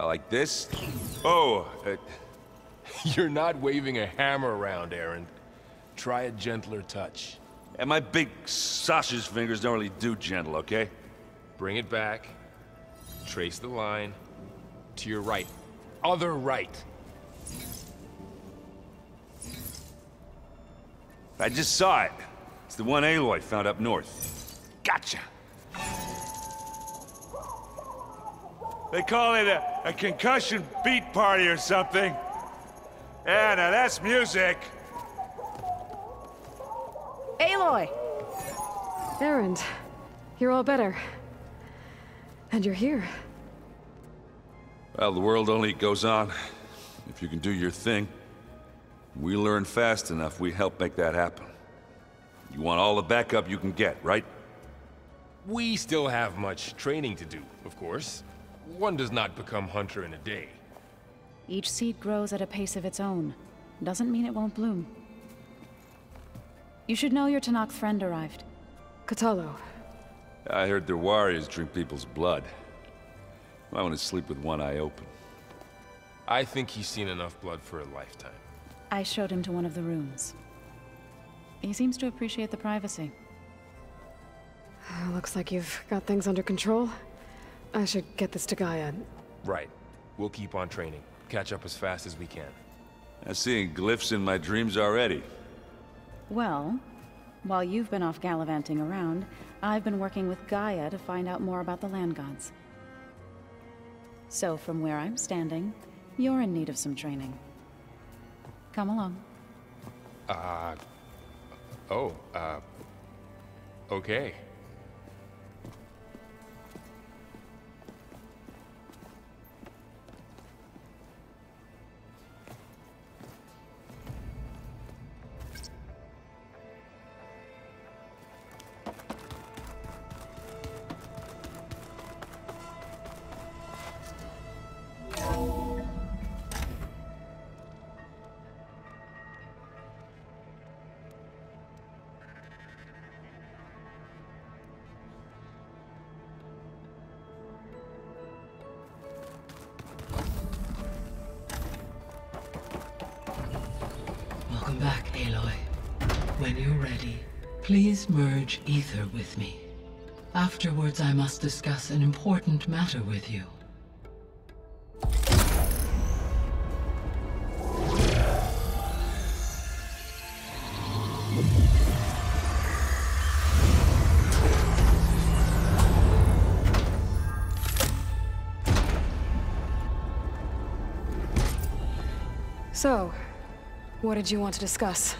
Like this? Oh, You're not waving a hammer around, Aaron. Try a gentler touch. and my big sausage fingers don't really do gentle, okay? Bring it back. Trace the line. To your right. Other right. I just saw it. It's the one Aloy found up north. Gotcha! They call it a concussion beat party or something. Yeah, now that's music. Aloy! Erend, you're all better. And you're here. Well, the world only goes on if you can do your thing. We learn fast enough, we help make that happen. You want all the backup you can get, right? We still have much training to do, of course. One does not become hunter in a day. Each seed grows at a pace of its own. Doesn't mean it won't bloom. You should know your Tenakth friend arrived. Kotallo. I heard their warriors drink people's blood. I want to sleep with one eye open. I think he's seen enough blood for a lifetime. I showed him to one of the rooms. He seems to appreciate the privacy. Looks like you've got things under control. I should get this to Gaia. Right. We'll keep on training. Catch up as fast as we can. I'm seeing glyphs in my dreams already. Well, while you've been off gallivanting around, I've been working with Gaia to find out more about the land gods. So from where I'm standing, you're in need of some training. Come along. Okay. Welcome back, Aloy. When you're ready, please merge ether with me. Afterwards, I must discuss an important matter with you. So, what did you want to discuss?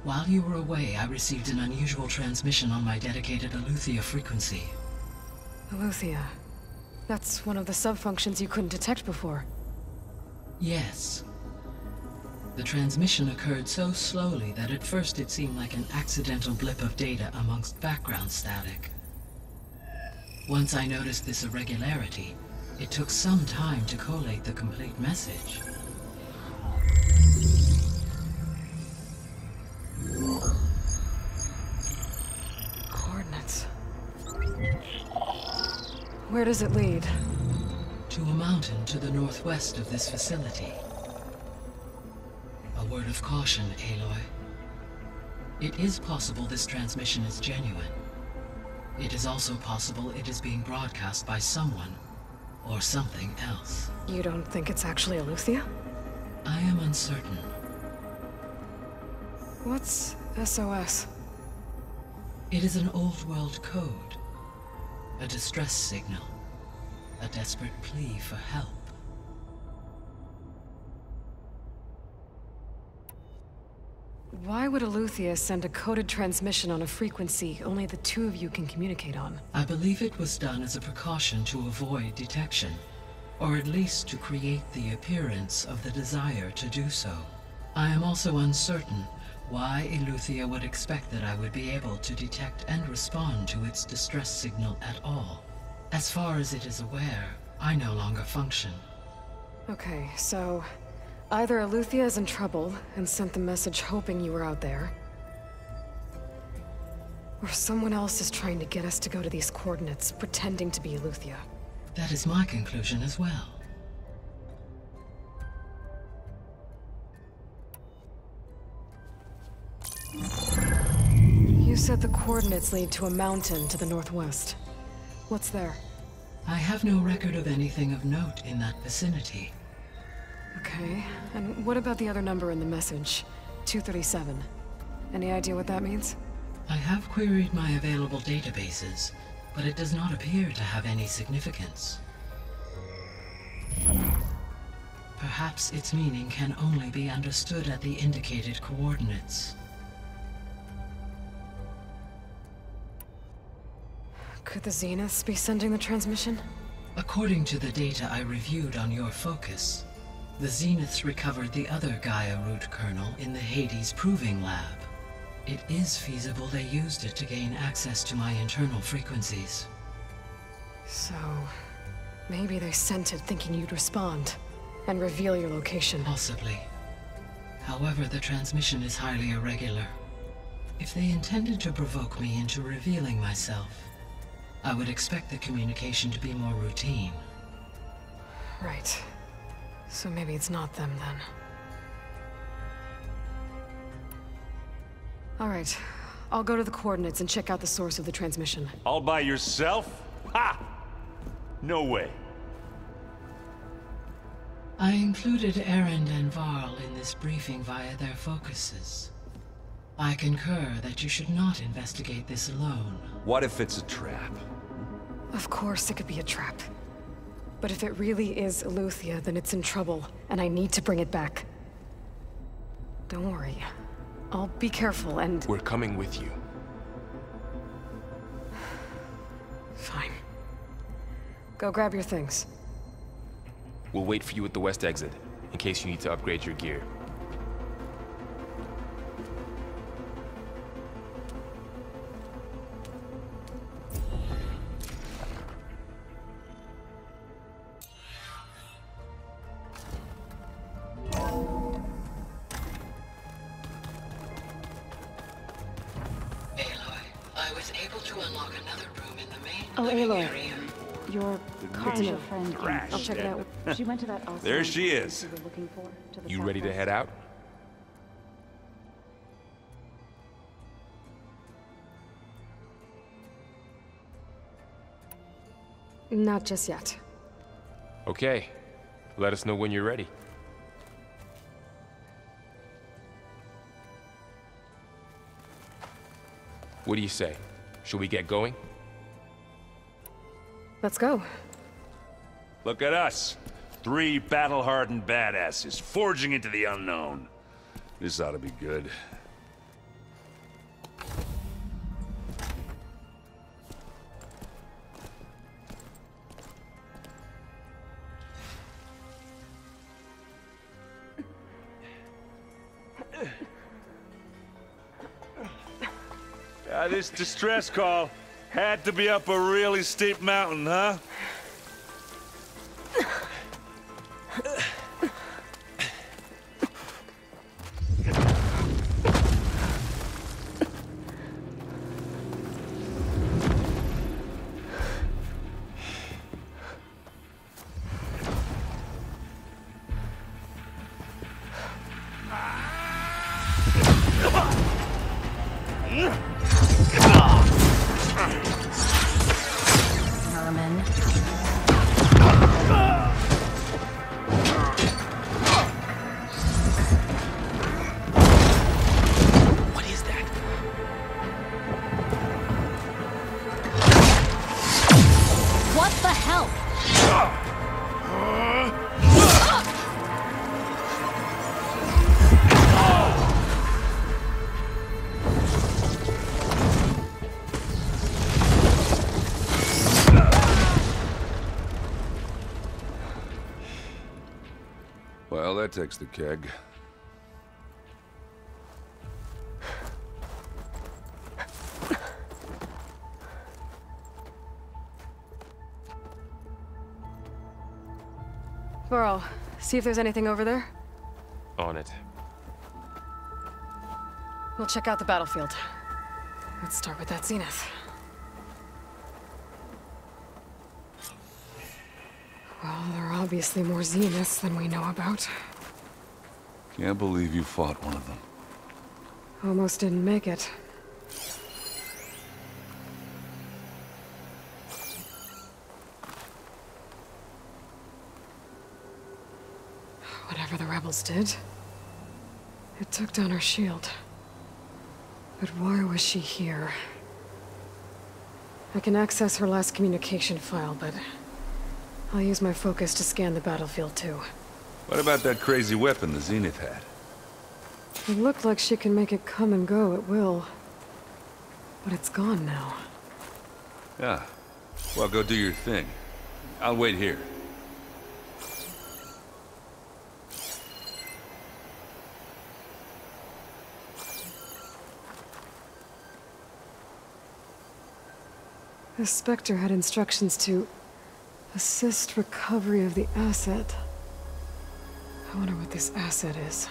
While you were away, I received an unusual transmission on my dedicated Eleuthia frequency. Eleuthia. That's one of the sub-functions you couldn't detect before. Yes. The transmission occurred so slowly that at first it seemed like an accidental blip of data amongst background static. Once I noticed this irregularity, it took some time to collate the complete message. Coordinates. Where does it lead? To a mountain to the northwest of this facility. A word of caution, Aloy. It is possible this transmission is genuine. It is also possible it is being broadcast by someone or something else. You don't think it's actually Eleuthia? I am uncertain. What's SOS? It is an old-world code. A distress signal. A desperate plea for help. Why would Eleuthia send a coded transmission on a frequency only the two of you can communicate on? I believe it was done as a precaution to avoid detection, or at least to create the appearance of the desire to do so. I am also uncertain why Eleuthia would expect that I would be able to detect and respond to its distress signal at all. As far as it is aware, I no longer function. Okay, so either Eleuthia is in trouble and sent the message hoping you were out there, or someone else is trying to get us to go to these coordinates, pretending to be Eleuthia. That is my conclusion as well. You said the coordinates lead to a mountain to the northwest. What's there? I have no record of anything of note in that vicinity. Okay, and what about the other number in the message? 237. Any idea what that means? I have queried my available databases, but it does not appear to have any significance. Perhaps its meaning can only be understood at the indicated coordinates. Could the Zeniths be sending the transmission? According to the data I reviewed on your focus, the Zeniths recovered the other Gaia root kernel in the Hades Proving Lab. It is feasible they used it to gain access to my internal frequencies. So, maybe they sent it thinking you'd respond and reveal your location. Possibly. However, the transmission is highly irregular. If they intended to provoke me into revealing myself, I would expect the communication to be more routine. Right. So maybe it's not them then. All right. I'll go to the coordinates and check out the source of the transmission. All by yourself? Ha! No way. I included Erend and Varl in this briefing via their focuses. I concur that you should not investigate this alone. What if it's a trap? Of course it could be a trap. But if it really is Eleuthia, then it's in trouble, and I need to bring it back. Don't worry. I'll be careful and... We're coming with you. Fine. Go grab your things. We'll wait for you at the west exit, in case you need to upgrade your gear. Your car's friend. I'll check it out. She went to that awesome There she place is. we were looking for, to the You ready to southwest. head out? Not just yet. Okay. Let us know when you're ready. What do you say? Should we get going? Let's go. Look at us. 3 battle-hardened badasses forging into the unknown. This ought to be good. This distress call had to be up a really steep mountain, huh? Herman. What is that? What the hell? Well, that takes the keg. Varl, see if there's anything over there. On it. We'll check out the battlefield. Let's start with that Zenith. Well, there are obviously more Zeniths than we know about. Can't believe you fought one of them. Almost didn't make it. Whatever the rebels did, it took down her shield. But why was she here? I can access her last communication file, but I'll use my focus to scan the battlefield too. What about that crazy weapon the Zenith had? It looked like she can make it come and go at will. But it's gone now. Yeah. Well, go do your thing. I'll wait here. The Spectre had instructions to assist recovery of the asset. I wonder what this asset is.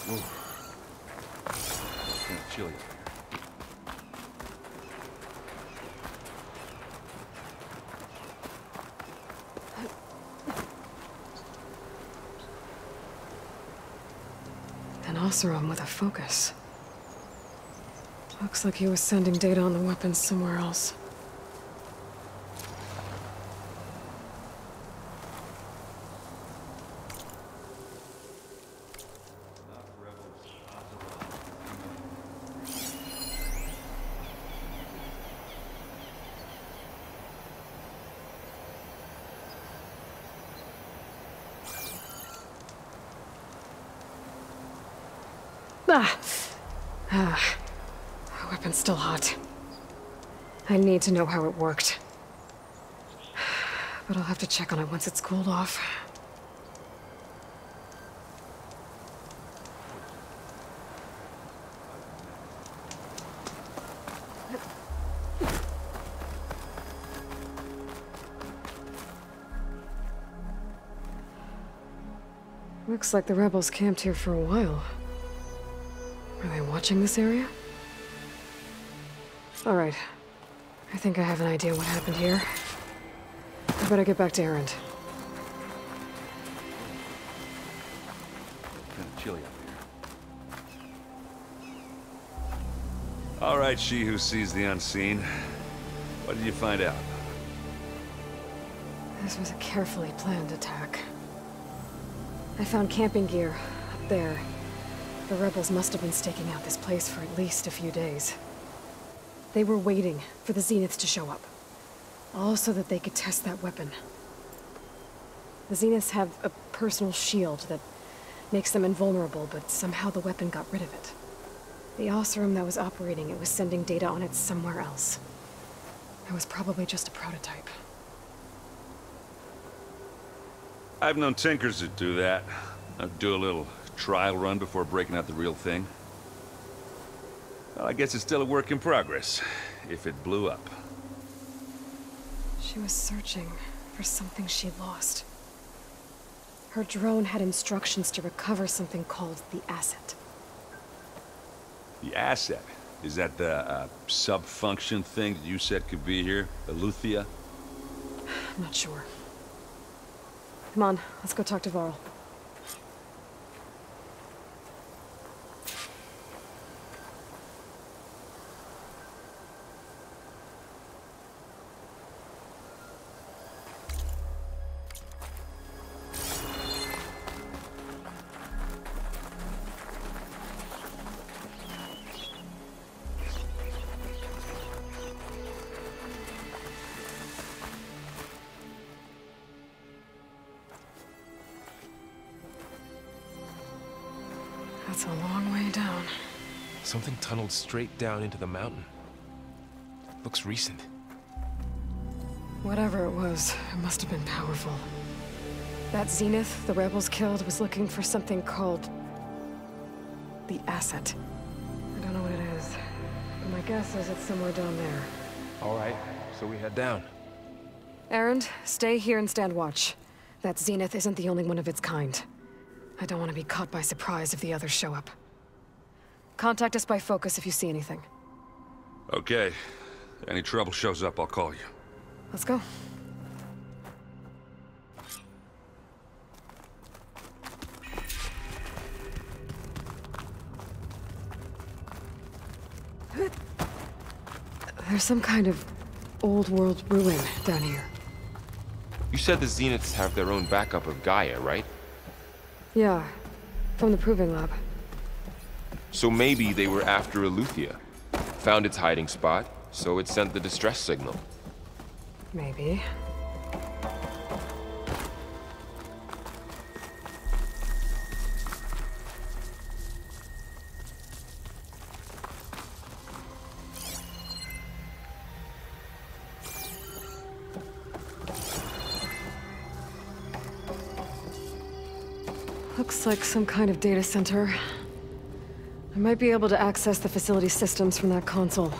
It's kind of chilly up here. An Oseram with a focus. Looks like he was sending data on the weapons somewhere else. The weapon's still hot. I need to know how it worked. But I'll have to check on it once it's cooled off. Looks like the rebels camped here for a while. Are they watching this area? All right. I think I have an idea what happened here. I better get back to Erend. Kind of chilly up here. All right, she who sees the unseen. What did you find out? This was a carefully planned attack. I found camping gear up there. The rebels must have been staking out this place for at least a few days. They were waiting for the Zeniths to show up. All so that they could test that weapon. The Zeniths have a personal shield that makes them invulnerable, but somehow the weapon got rid of it. The Oseram that was operating it was sending data on it somewhere else. It was probably just a prototype. I've known tinkers that do that. I'd do a little trial run before breaking out the real thing. Well, I guess it's still a work in progress, if it blew up. She was searching for something she lost. Her drone had instructions to recover something called the asset. The asset? Is that the sub-function thing that you said could be here? Eleuthia? I'm not sure. Come on, let's go talk to Varl. That's a long way down. Something tunneled straight down into the mountain. Looks recent. Whatever it was, it must have been powerful. That Zenith the rebels killed was looking for something called the Asset. I don't know what it is, but my guess is it's somewhere down there. All right, so we head down. Erend, stay here and stand watch. That Zenith isn't the only one of its kind. I don't want to be caught by surprise if the others show up. Contact us by focus if you see anything. Okay. Any trouble shows up, I'll call you. Let's go. There's some kind of old-world ruin down here. You said the Zeniths have their own backup of Gaia, right? Yeah, from the Proving Lab. So maybe they were after Eleuthia. Found its hiding spot, so it sent the distress signal. Maybe. Looks like some kind of data center. I might be able to access the facility systems from that console.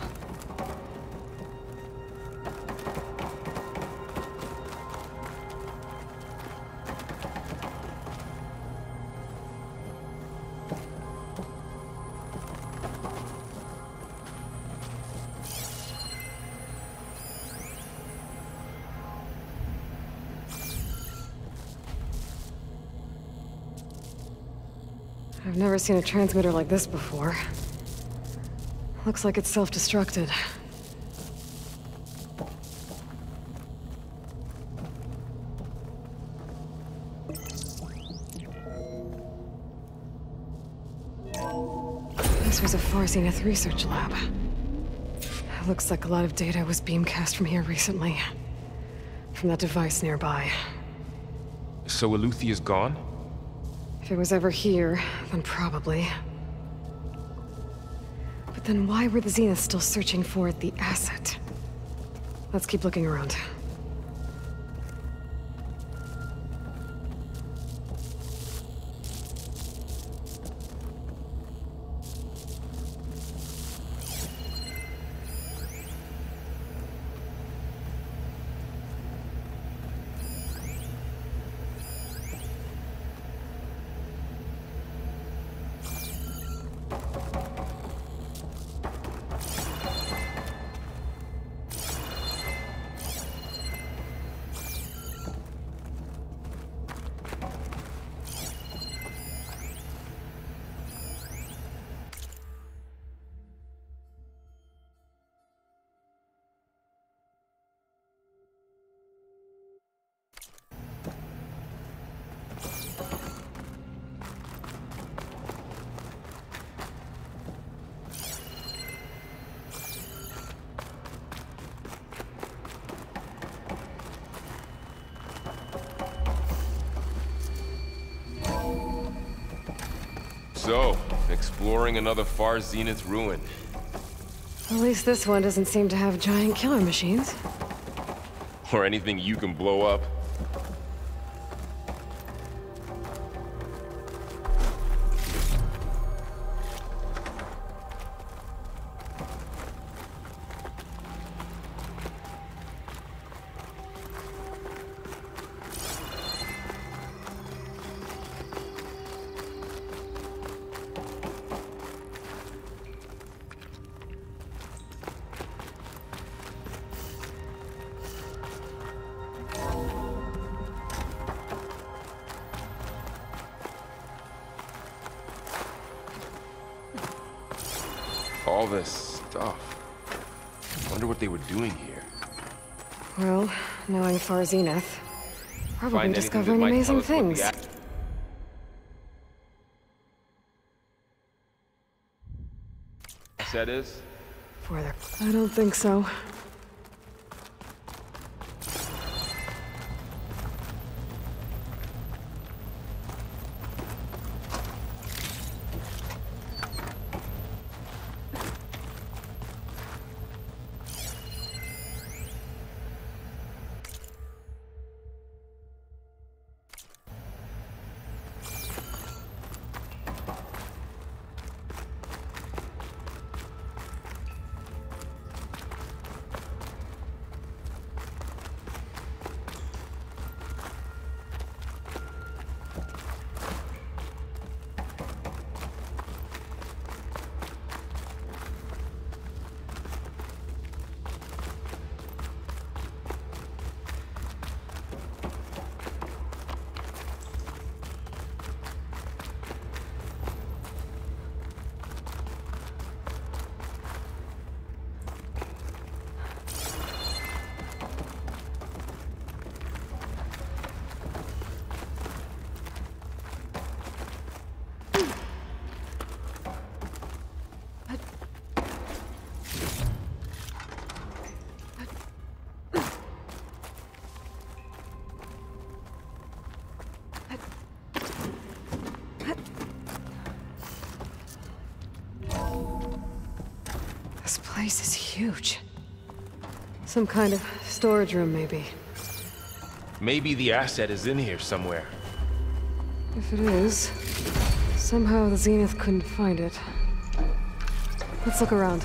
I've never seen a transmitter like this before. Looks like it's self-destructed. This was a Far Zenith research lab. Looks like a lot of data was beamcast from here recently. From that device nearby. So Eleuthia's gone? If it was ever here, then probably. But then why were the Zeniths still searching for the Asset? Let's keep looking around. So, exploring another Far Zenith ruin. At least this one doesn't seem to have giant killer machines. Or anything you can blow up. All this stuff. Wonder what they were doing here. Well, knowing Far Zenith, probably Find anything that discovering might amazing tell us what the things. Asset is? I don't think so. place is huge. Some kind of storage room, maybe. Maybe the asset is in here somewhere. If it is, somehow the Zenith couldn't find it. Let's look around.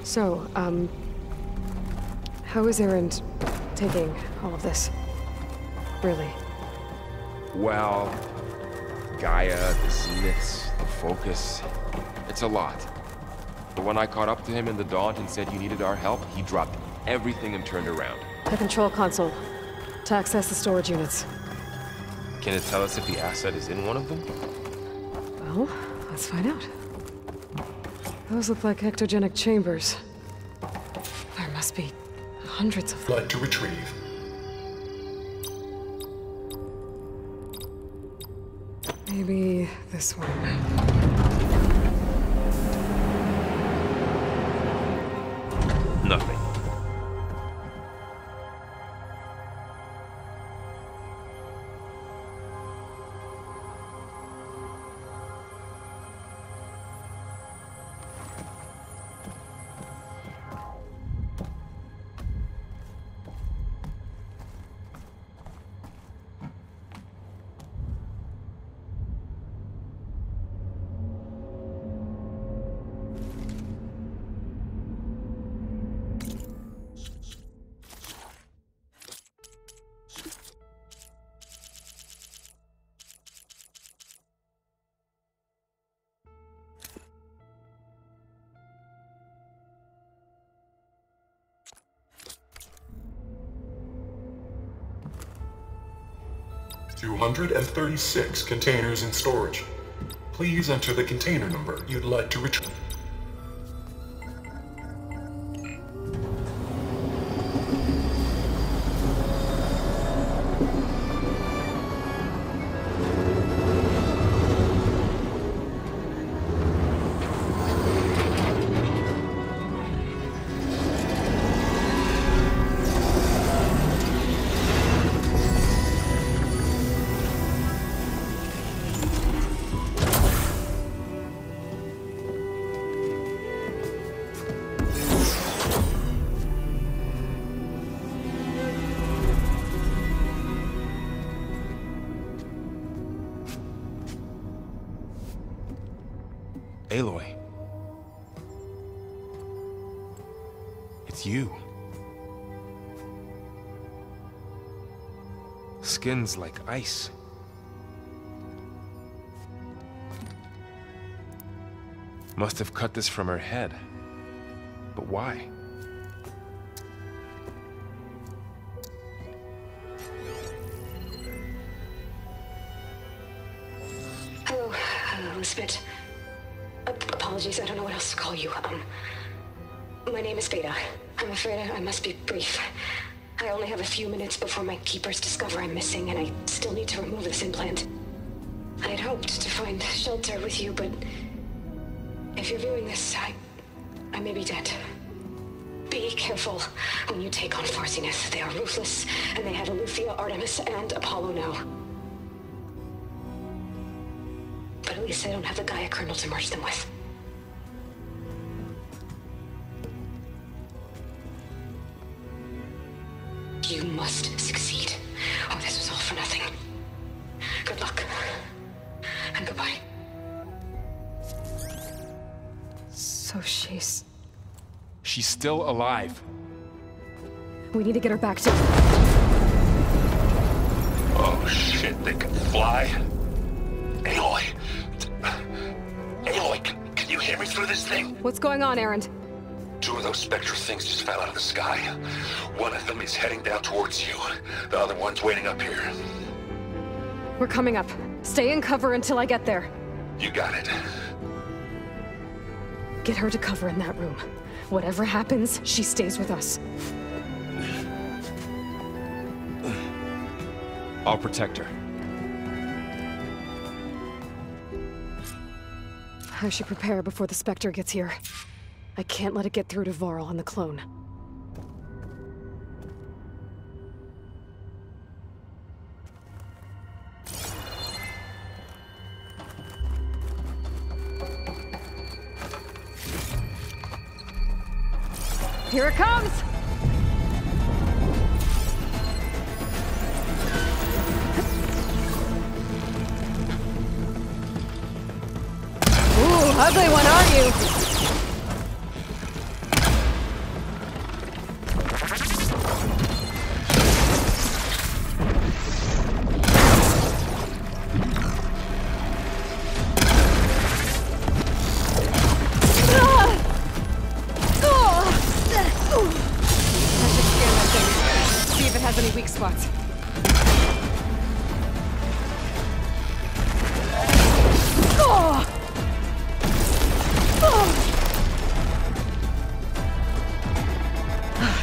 So, how is Erend taking all of this? Really? Well, Gaia, the Zeniths, the Focus. It's a lot. But when I caught up to him in the Daunt and said you needed our help, he dropped everything and turned around. The control console. To access the storage units. Can it tell us if the asset is in one of them? Well, let's find out. Those look like ectogenic chambers. There must be hundreds of them. Like to retrieve. Maybe this one. Nothing. "236 containers in storage. Please enter the container number you'd like to retrieve." Aloy. It's you. Skin's like ice. Must have cut this from her head. But why? Hello, Elizabeth. Apologies, I don't know what else to call you. My name is Veda. I'm afraid I must be brief. I only have a few minutes before my keepers discover I'm missing, and I still need to remove this implant. I had hoped to find shelter with you, but if you're viewing this, I may be dead. Be careful when you take on Far Zenith. They are ruthless, and they have Eleuthia, Artemis, and Apollo now. But at least they don't have the Gaia kernel to merge them with. You must succeed, or this was all for nothing. Good luck. And goodbye. So she's still alive. We need to get her back to... Oh shit, they can fly? Aloy! Aloy, can you hear me through this thing? What's going on, Erend? Two of those spectral things just fell out of the sky. One of them is heading down towards you. The other one's waiting up here. We're coming up. Stay in cover until I get there. You got it. Get her to cover in that room. Whatever happens, she stays with us. I'll protect her. I should prepare before the Spectre gets here. I can't let it get through to Varl and the clone. Here it comes! Ooh, ugly one, aren't you? Any weak spots.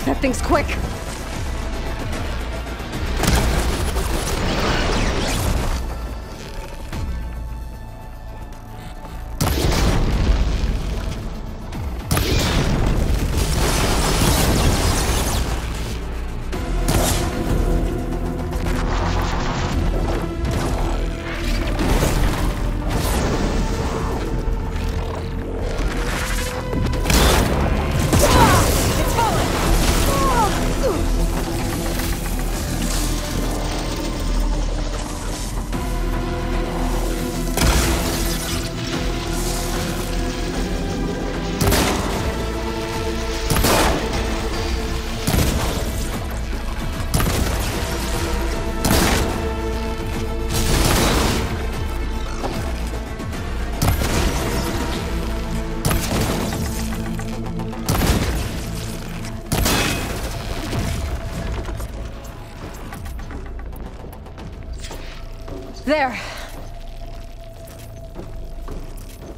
That thing's quick. There.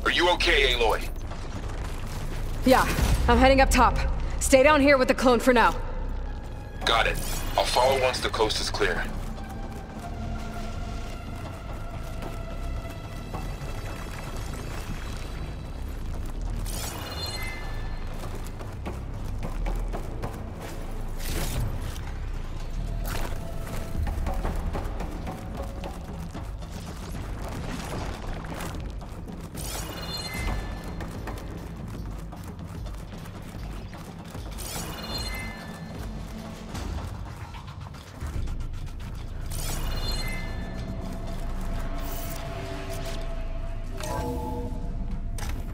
Are you okay, Aloy? Yeah, I'm heading up top. Stay down here with the clone for now. Got it. I'll follow once the coast is clear.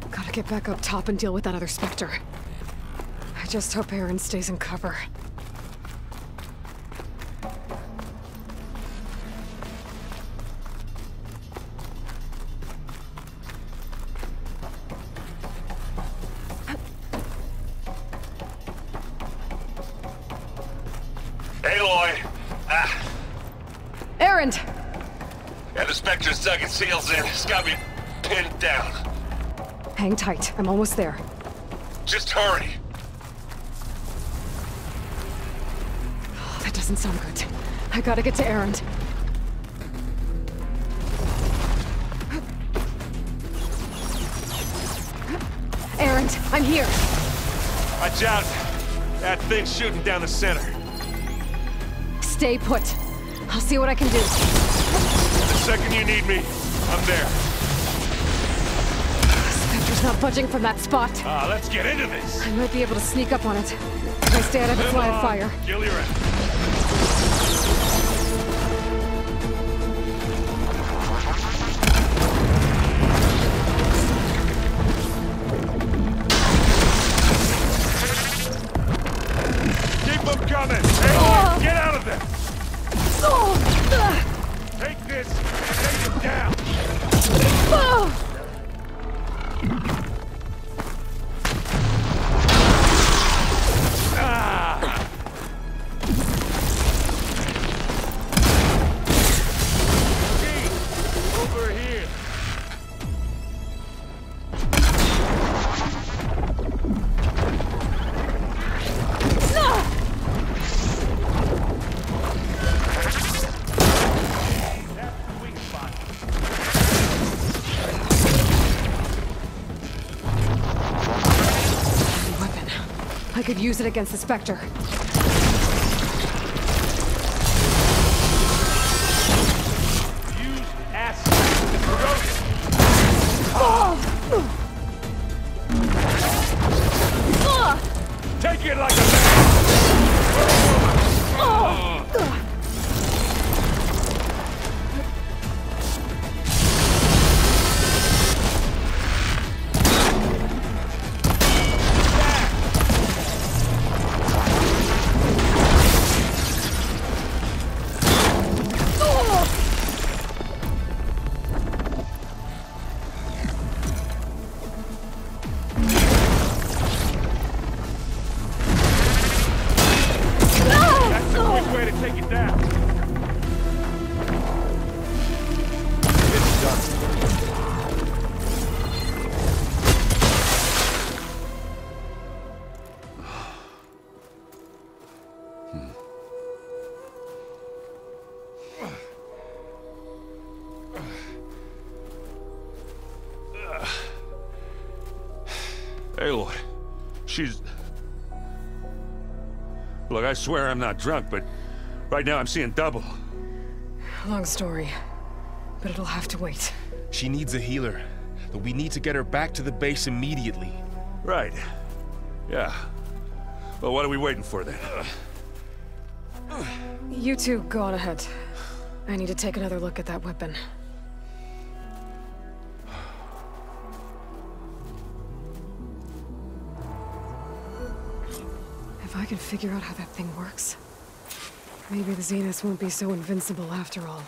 Gotta get back up top and deal with that other Spectre. I just hope Aaron stays in cover. Aloy! Aaron! Yeah, the Spectre's dug its heels in. It's got me pinned down. Hang tight, I'm almost there. Just hurry. Oh, that doesn't sound good. I gotta get to Aaron. Aaron, I'm here. Watch out! That thing's shooting down the center. Stay put. I'll see what I can do. The second you need me, I'm there. Spectre's not budging from that spot. Let's get into this! I might be able to sneak up on it. If I stay out of its line of fire. Kill your ass. Coming! Hey, get out of there! Take this and take it down! Over here! I could use it against the Spectre. Use acid to corrode it. Take it like Aloy, she's... Look, I swear I'm not drunk, but right now I'm seeing double. Long story, but it'll have to wait. She needs a healer, but we need to get her back to the base immediately. Right. Yeah. Well, what are we waiting for then? You two go on ahead. I need to take another look at that weapon. If I can figure out how that thing works, maybe the Zeniths won't be so invincible after all.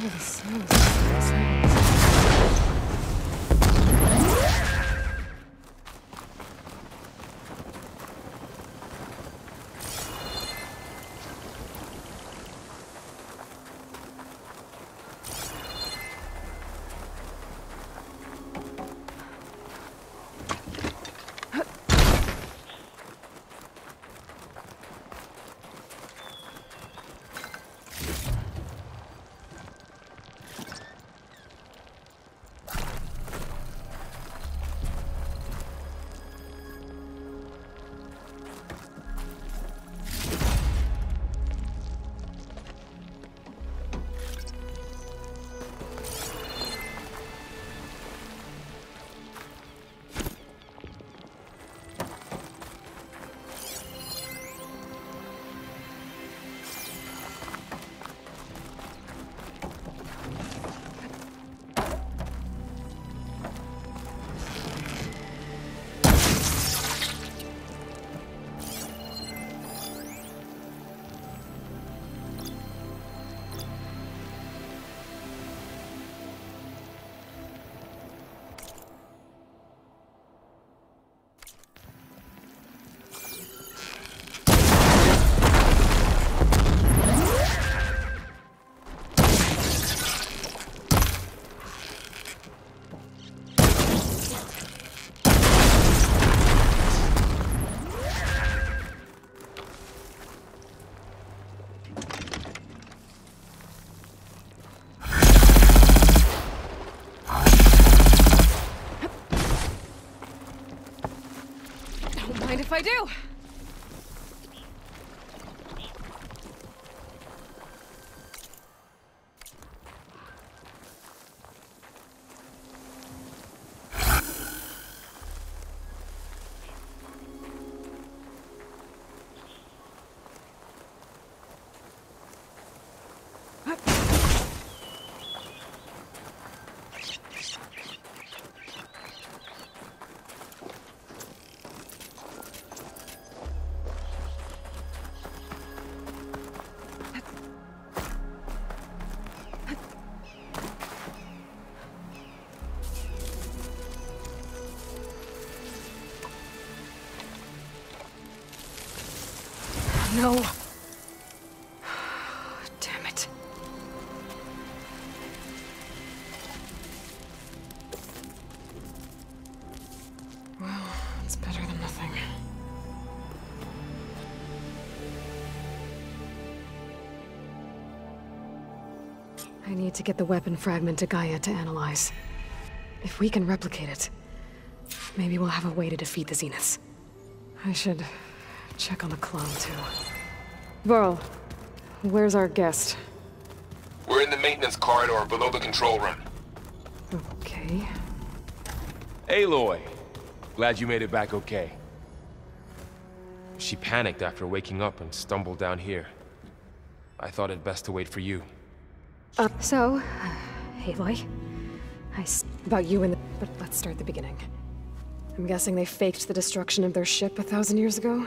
Oh, the snow. If I do. No. Damn it. Well, it's better than nothing. I need to get the weapon fragment to Gaia to analyze. If we can replicate it, maybe we'll have a way to defeat the Zeniths. I should check on the clone, too. Varl, where's our guest? We're in the maintenance corridor below the control room. Okay. Aloy! Glad you made it back okay. She panicked after waking up and stumbled down here. I thought it best to wait for you. Aloy. About you and but let's start at the beginning. I'm guessing they faked the destruction of their ship 1,000 years ago?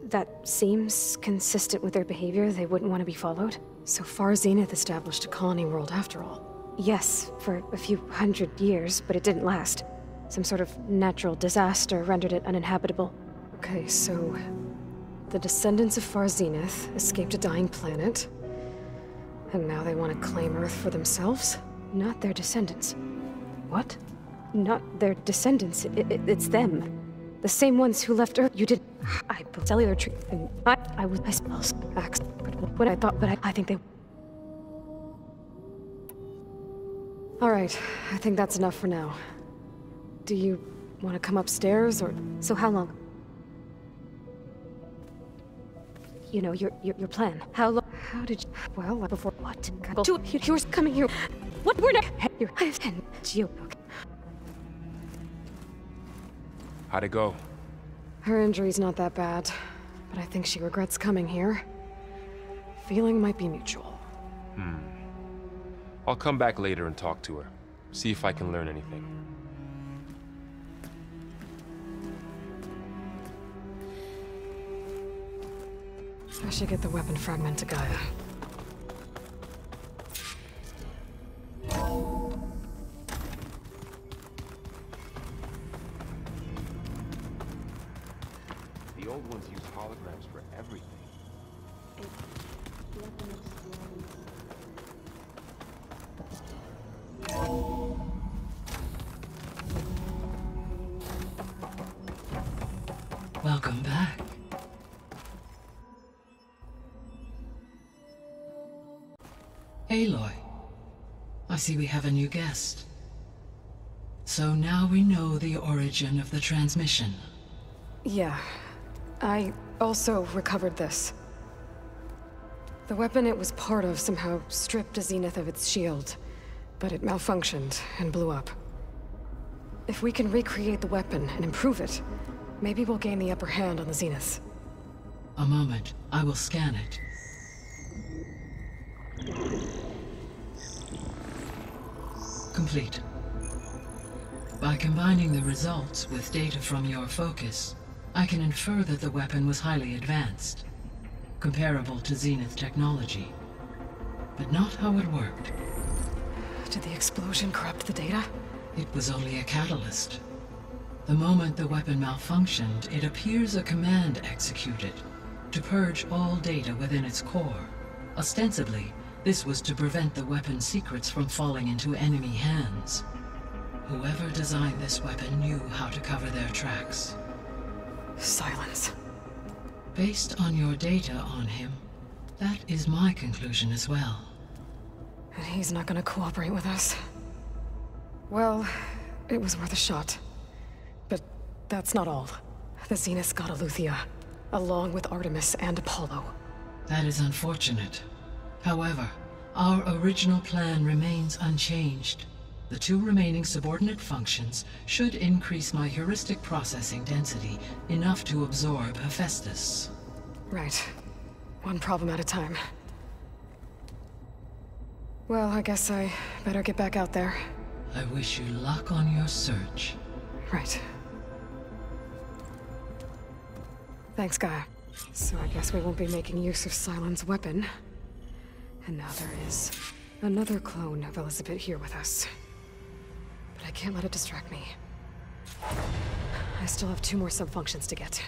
That seems consistent with their behavior. They wouldn't want to be followed. So far, Zenith established a colony world after all. Yes, for a few hundred years, but it didn't last. Some sort of natural disaster rendered it uninhabitable. Okay, so the descendants of Far Zenith escaped a dying planet, And now they want to claim Earth for themselves? Not their descendants. What? Not their descendants. It's them. The same ones who left Earth. You did. I built cellular tree. And I suppose. But what I thought, but I think they. Alright, I think that's enough for now. Do you want to come upstairs, or... So how long? You know, your plan. How long? How did you... Well, before what? You was coming here. What? We're not... I have 10. You... Okay. How'd it go? Her injury's not that bad, but I think she regrets coming here. Feeling might be mutual. I'll come back later and talk to her. See if I can learn anything. I should get the weapon fragment to Gaia. The old ones use holograms for everything. Welcome back. Aloy, I see we have a new guest. So now we know the origin of the transmission. Yeah. I also recovered this. The weapon it was part of somehow stripped Zenith of its shield, but it malfunctioned and blew up. If we can recreate the weapon and improve it, maybe we'll gain the upper hand on the Zeniths. A moment, I will scan it. Complete. By combining the results with data from your focus, I can infer that the weapon was highly advanced, comparable to Zenith technology, but not how it worked. Did the explosion corrupt the data? It was only a catalyst. The moment the weapon malfunctioned, it appears a command executed to purge all data within its core. Ostensibly, this was to prevent the weapon's secrets from falling into enemy hands. Whoever designed this weapon knew how to cover their tracks. Silence. Based on your data on him, that is my conclusion as well. And he's not gonna cooperate with us. Well, it was worth a shot. But that's not all. The Zeniths got Eleuthia, along with Artemis and Apollo. That is unfortunate. However, our original plan remains unchanged. The two remaining subordinate functions should increase my heuristic processing density enough to absorb Hephaestus. Right. One problem at a time. Well, I guess I better get back out there. I wish you luck on your search. Right. Thanks, Gaia. So I guess we won't be making use of Sylens' weapon. And now there is another clone of Elizabeth here with us. But I can't let it distract me. I still have 2 more sub-functions to get.